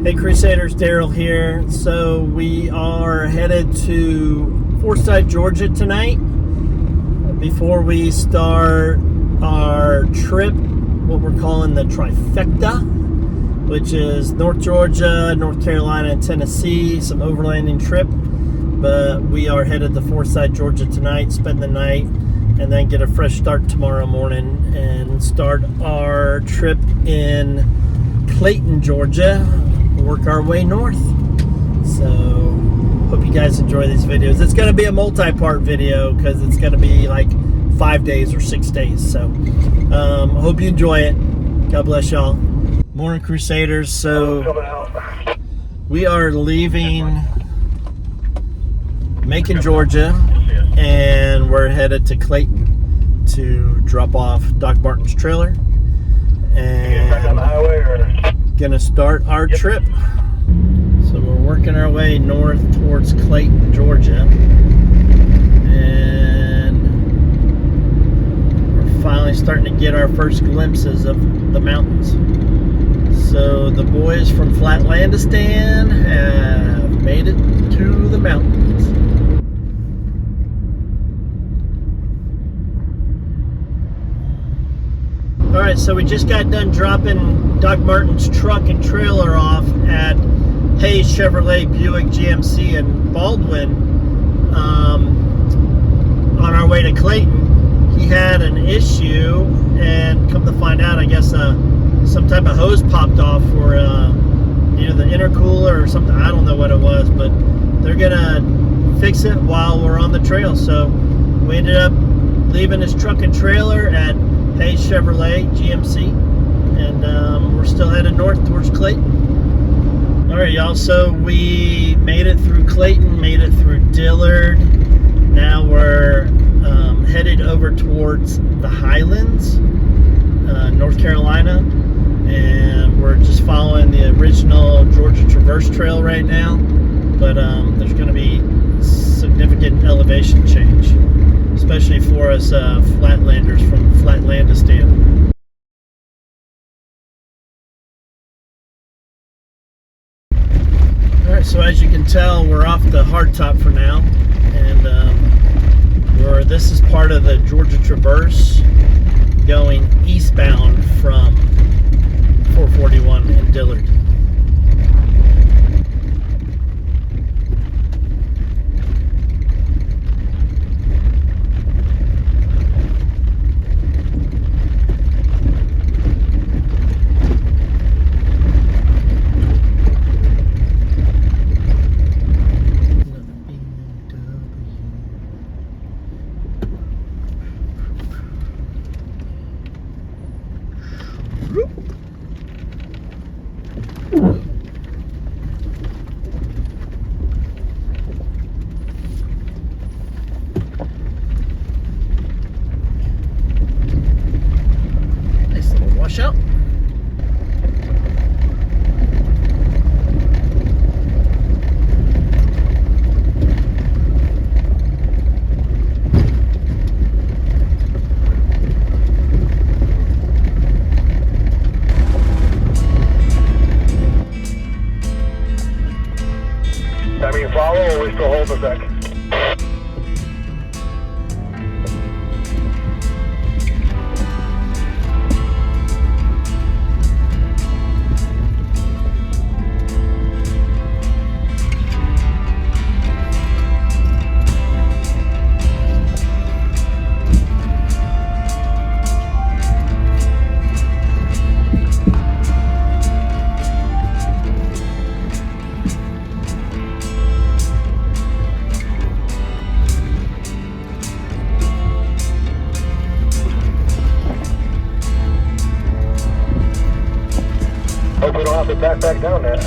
Hey Crusaders, Daryl here. So we are headed to Forsyth, Georgia tonight. Before we start our trip, what we're calling the Trifecta, which is North Georgia, North Carolina, and Tennessee, some overlanding trip. But we are headed to Forsyth, Georgia tonight, spend the night, and then get a fresh start tomorrow morning and start our trip in Clayton, Georgia. Work our way north. So hope you guys enjoy these videos. It's going to be a multi-part video because it's going to be like 5 days or 6 days. So hope you enjoy it. God bless y'all. Morning, Crusaders. So we are leaving Macon, Georgia, and we're headed to Clayton to drop off Doc Martin's trailer and gonna start our trip. So we're working our way north towards Clayton, Georgia, and we're finally starting to get our first glimpses of the mountains. So the boys from Flatlandistan have made it to the mountains. Alright, so we just got done dropping Doc Martin's truck and trailer off at Hayes Chevrolet Buick GMC in Baldwin on our way to Clayton. He had an issue, and come to find out, I guess some type of hose popped off for either the intercooler or something. I don't know what it was, but they're gonna fix it while we're on the trail. So we ended up leaving his truck and trailer at Hayes Chevrolet GMC, and we're still headed north towards Clayton. All right, y'all, so we made it through Clayton, made it through Dillard. Now we're headed over towards the Highlands, North Carolina, and we're just following the original Georgia Traverse Trail right now, but there's going to be significant elevation change, especially for us Flatlanders from Flatlandistan. Alright, so as you can tell, we're off the hardtop for now, and this is part of the Georgia Traverse going eastbound from 441 in Dillard. Nice little washout. Follow, or we still hold a sec? Hope we don't have to back down there.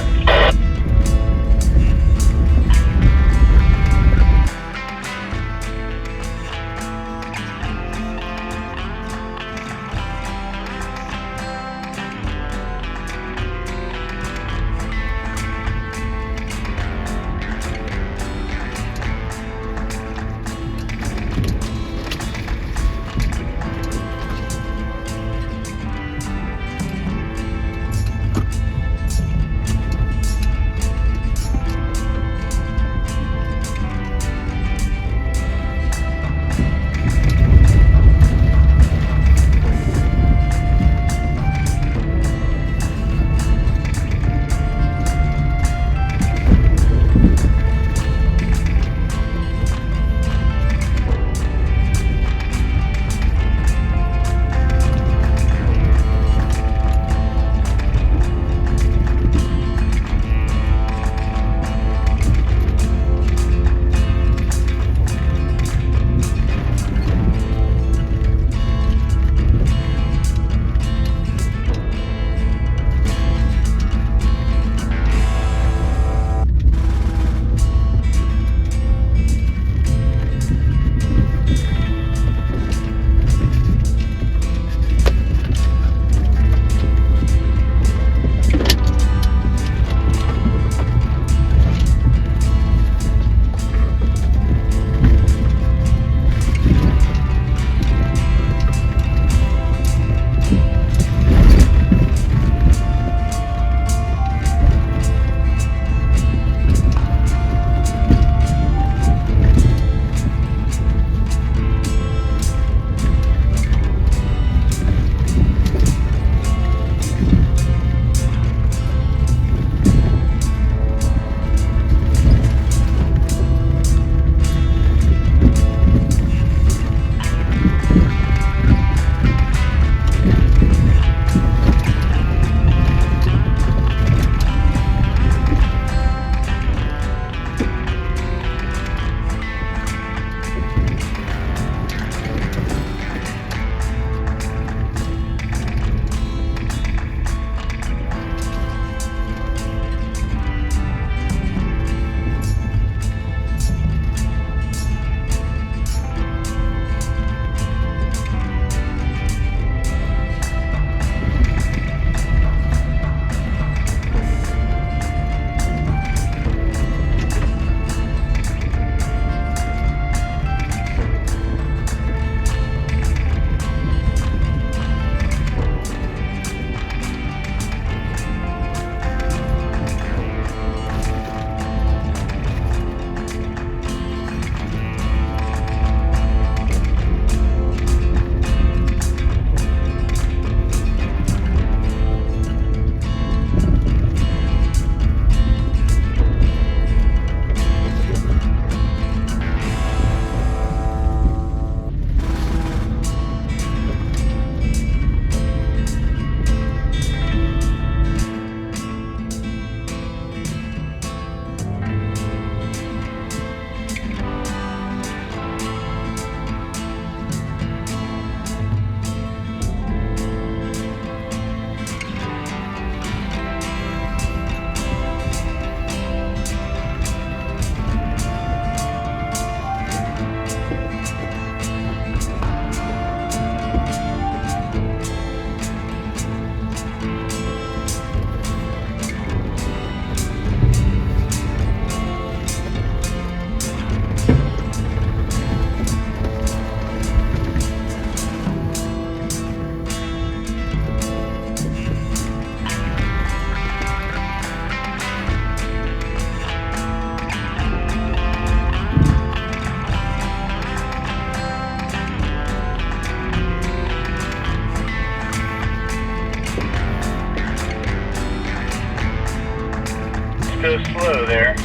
so slow there.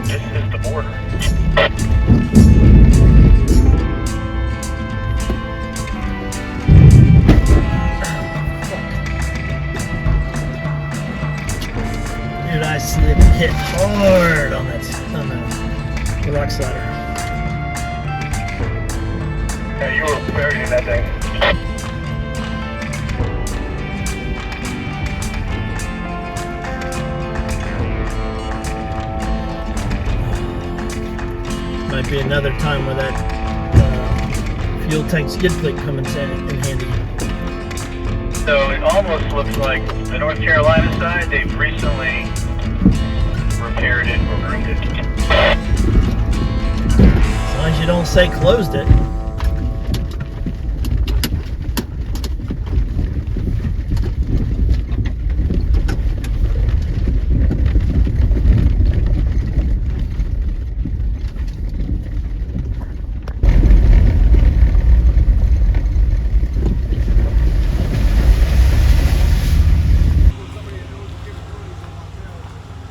This is the border. Dude, I slid hit hard on the rock slider. Yeah, you were buried in that thing. Might be another time where that fuel tank skid plate comes in handy. So it almost looks like the North Carolina side, they've recently repaired it or groomed it. As long as you don't say closed it.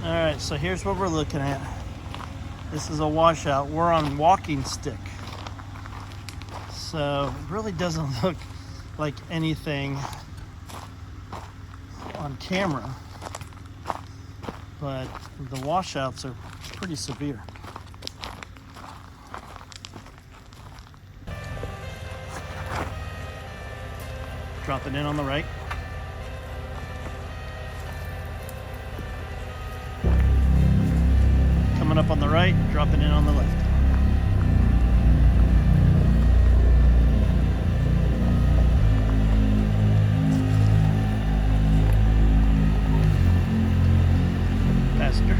Alright, so here's what we're looking at. This is a washout. We're on walking stick. So it really doesn't look like anything on camera. But the washouts are pretty severe. Drop it in on the right. Coming up on the right, dropping in on the left. Passenger.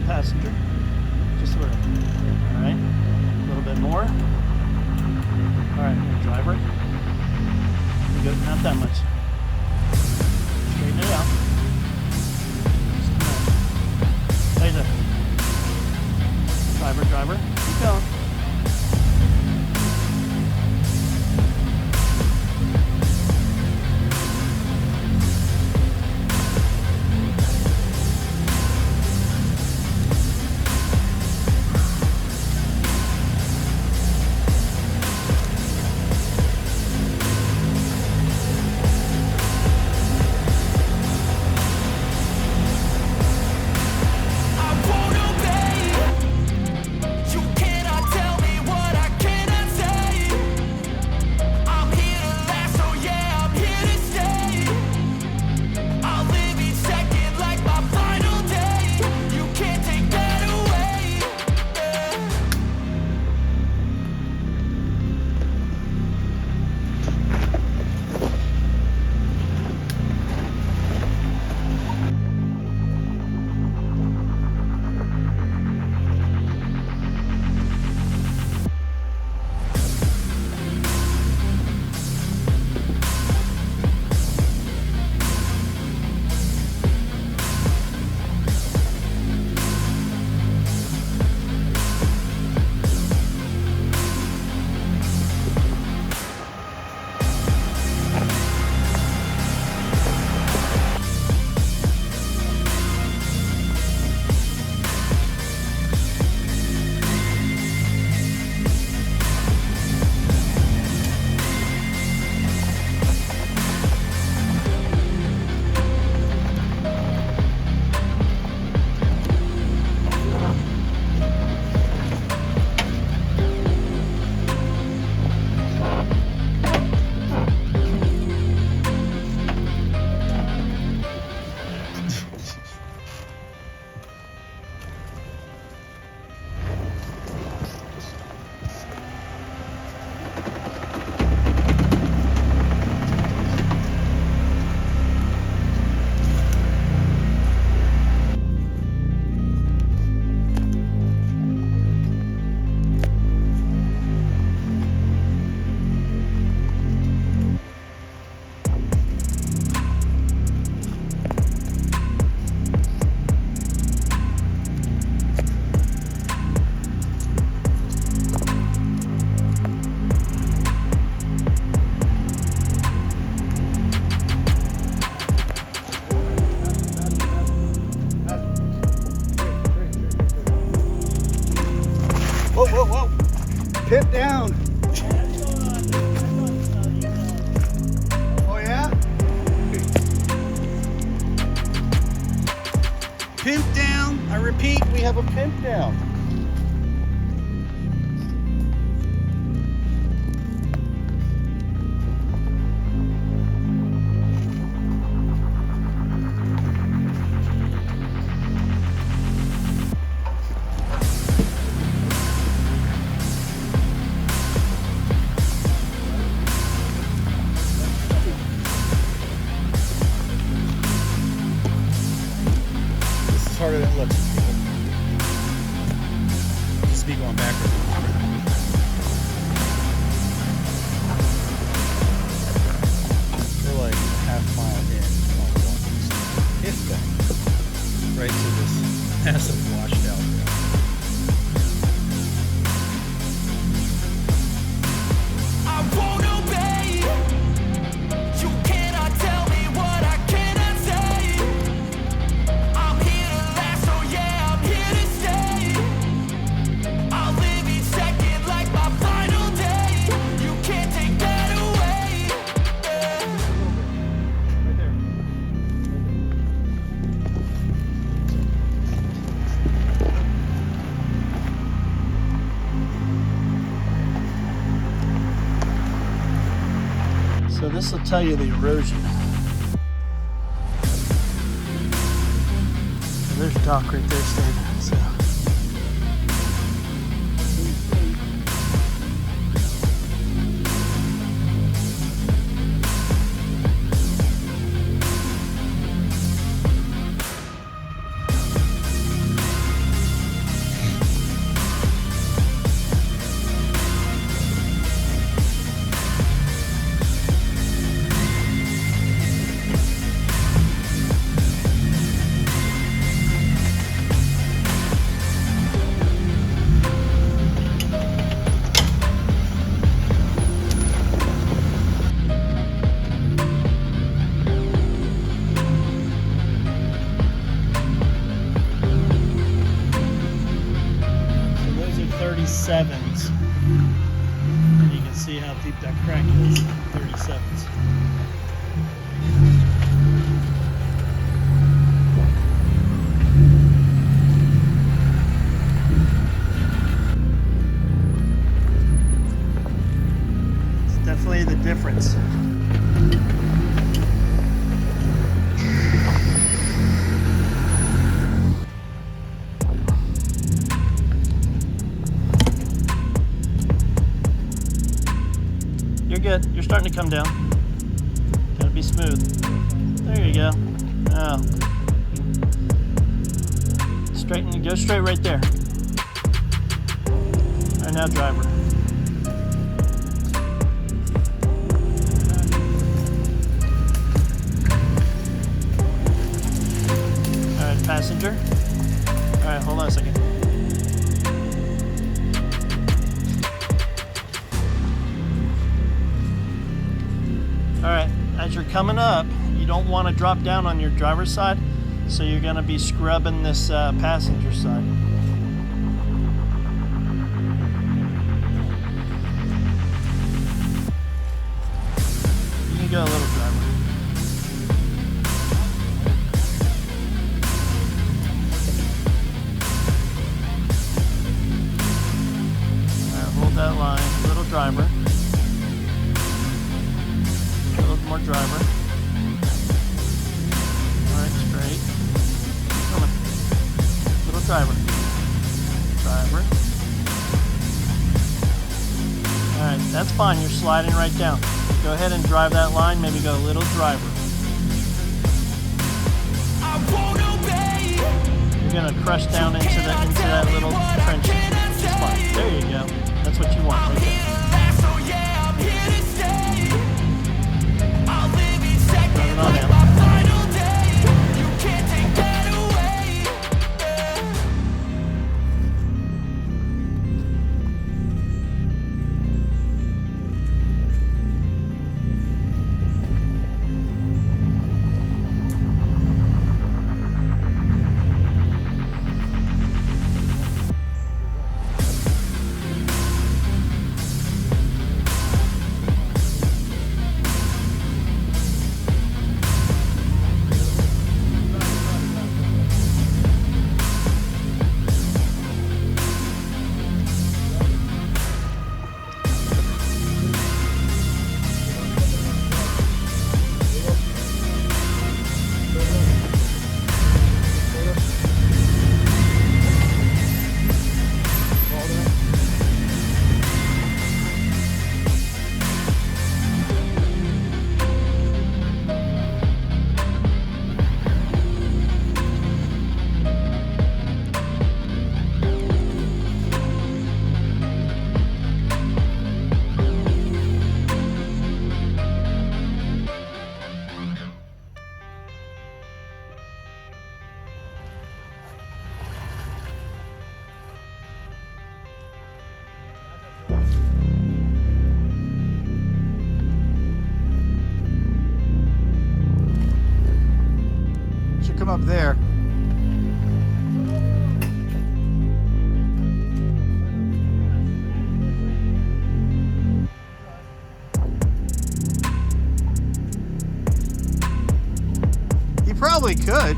Passenger, just a little. All right, a little bit more. All right, driver. Good, not that much. Straighten it out. There's a driver. Keep going. sweet, we have a pimp now. Harder than it looks. Just be going backwards. We're like half mile in, if that, right to this massive washed out. I won't obey. You cannot tell me what I cannot say. I'm here to last, so yeah, I'm here to stay. I'll live each second like my final day. You can't take that away. Right there. So this will tell you the erosion. So there's Doc right there standing. So. Those are 37s. And you can see how deep that crack is. 37s. It's definitely the difference. You're good. You're starting to come down. Gotta be smooth. There you go. Oh. Straighten. Go straight right there. All right, now driver. All right, passenger. All right, hold on a second. Alright, as you're coming up, you don't want to drop down on your driver's side, so you're going to be scrubbing this passenger side. You can go a little, driver. Alright, hold that line. Little driver. A little more driver. Alright, straight. Come on. Little driver. Driver. Alright, that's fine. You're sliding right down. Go ahead and drive that line. Maybe go a little driver. I won't obey. You're gonna crush down into that little trench. It's fine. There you go. That's what you want right there. Drive it on down. there. He probably could.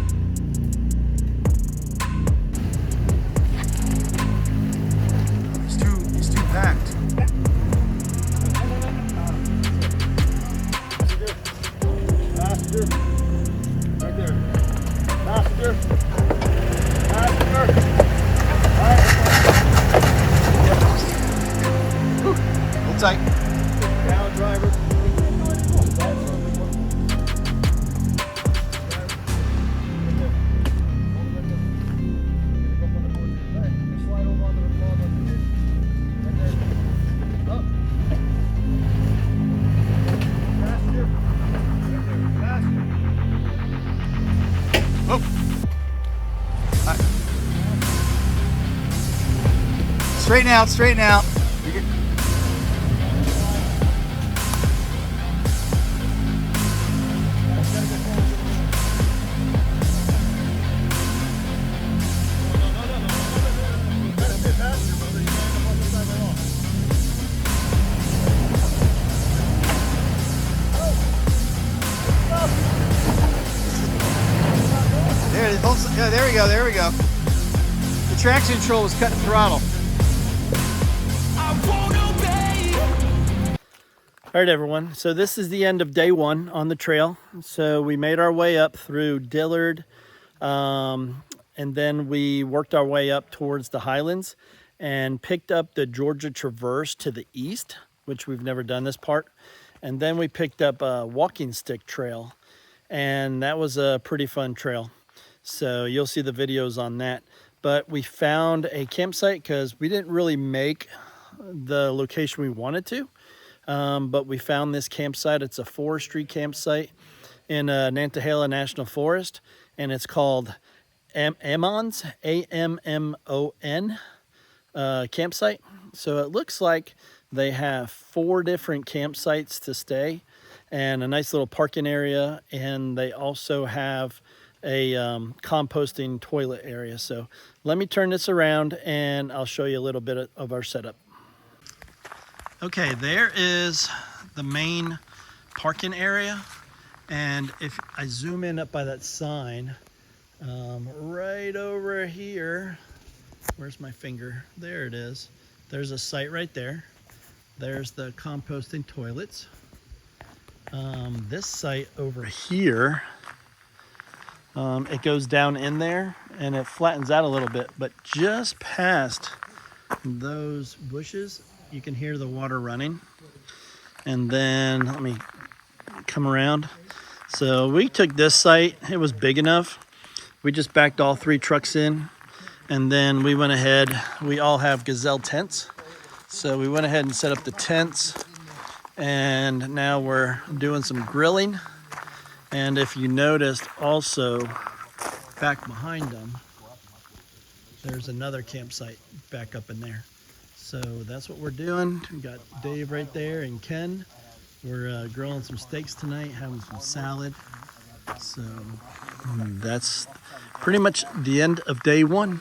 He's too packed. Faster. Right there. Faster. Faster. Hold tight. Down, driver. Oh. Straighten out, straighten out. There it is. Yeah, there we go, there we go. The traction control was cutting throttle. I won't obey. All right, everyone. So this is the end of day one on the trail. So we made our way up through Dillard, and then we worked our way up towards the Highlands and picked up the Georgia Traverse to the east, which we've never done this part. And then we picked up a walking stick trail, and that was a pretty fun trail. So you'll see the videos on that. But we found a campsite because we didn't really make the location we wanted to. But we found this campsite. It's a forestry campsite in Nantahala National Forest, and it's called Ammons, A-M-M-O-N campsite. So it looks like they have 4 different campsites to stay and a nice little parking area, and they also have a composting toilet area. So let me turn this around and I'll show you a little bit of our setup. Okay, there is the main parking area, and if I zoom in up by that sign, right over here, where's my finger? There it is. There's a site right there. There's the composting toilets. This site over here, it goes down in there and it flattens out a little bit, but just past those bushes, you can hear the water running. And then let me come around. So we took this site. It was big enough. We just backed all 3 trucks in, and then we went ahead. We all have Gazelle tents. So we went ahead and set up the tents, and now we're doing some grilling. And if you noticed also back behind them, there's another campsite back up in there. So that's what we're doing. We got Dave right there and Ken. We're grilling some steaks tonight, having some salad. So that's pretty much the end of day one.